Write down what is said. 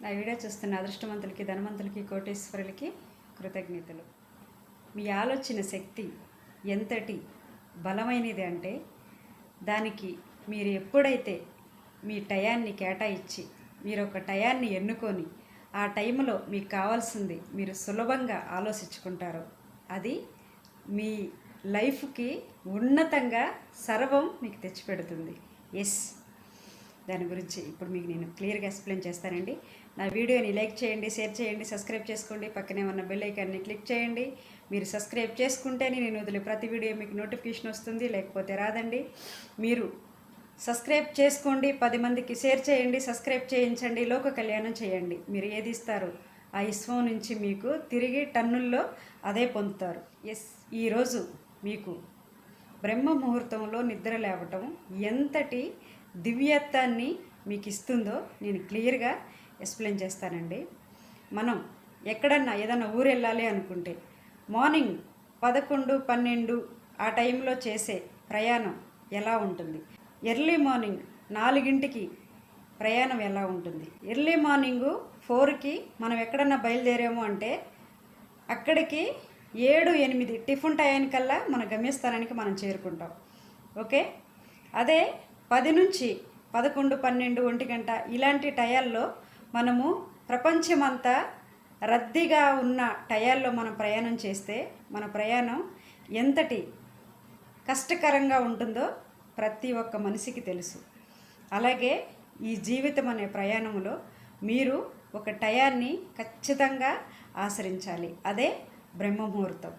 నా వీడియో చూస్తున్న అదృష్టవంతులకి, ధనవంతులకి, కోటీశ్వరులకి కృతజ్ఞతలు. మీ ఆలోచన శక్తి ఎంతటి బలమైనది అంటే దానికి మీరు ఎప్పుడైతే మీ టయాన్ని కేటాయించి మీరు ఒక టయాన్ని ఎన్నుకొని ఆ టైంలో మీకు కావాల్సింది మీరు సులభంగా ఆలోచించుకుంటారో అది మీ లైఫ్కి ఉన్నతంగా సర్వం మీకు తెచ్చిపెడుతుంది. ఎస్, దాని గురించి ఇప్పుడు మీకు నేను క్లియర్గా ఎక్స్ప్లెయిన్ చేస్తానండి. నా వీడియోని లైక్ చేయండి, షేర్ చేయండి, సబ్స్క్రైబ్ చేసుకోండి, పక్కనే ఉన్న బెల్ ఐకాన్ని క్లిక్ చేయండి. మీరు సబ్స్క్రైబ్ చేసుకుంటేనే నేను వదిలే ప్రతి వీడియో మీకు నోటిఫికేషన్ వస్తుంది, లేకపోతే రాదండి. మీరు సబ్స్క్రైబ్ చేసుకోండి, 10 మందికి షేర్ చేయండి, సబ్స్క్రైబ్ చేయించండి, లోక కళ్యాణం చేయండి. మీరు ఏది ఇస్తారు ఆ విశ్వం నుంచి మీకు తిరిగి టన్నుల్లో అదే పొందుతారు. ఎస్, ఈరోజు మీకు బ్రహ్మ ముహూర్తంలో నిద్ర లేవటం ఎంతటి దివ్యత్వాన్ని మీకు ఇస్తుందో నేను క్లియర్గా ఎక్స్ప్లెయిన్ చేస్తానండి. మనం ఎక్కడన్నా ఏదన్నా ఊరు వెళ్ళాలి అనుకుంటే మార్నింగ్ 11, 12 ఆ టైంలో చేసే ప్రయాణం ఎలా ఉంటుంది, ఎర్లీ మార్నింగ్ 4కి ప్రయాణం ఎలా ఉంటుంది, ఎర్లీ మార్నింగు 4కి మనం ఎక్కడన్నా బయలుదేరాము అంటే అక్కడికి 7, 8 టిఫిన్ టయానికల్లా మన గమ్యస్థానానికి మనం చేరుకుంటాం. ఓకే, అదే 10 నుంచి 11, 12, 1 గంట ఇలాంటి టయాల్లో మనము ప్రపంచమంతా రద్దీగా ఉన్న టయాల్లో మనం ప్రయాణం చేస్తే మన ప్రయాణం ఎంతటి కష్టకరంగా ఉంటుందో ప్రతి ఒక్క మనిషికి తెలుసు. అలాగే ఈ జీవితం అనే ప్రయాణంలో మీరు ఒక టయాన్ని ఖచ్చితంగా ఆచరించాలి, అదే బ్రహ్మముహూర్తం.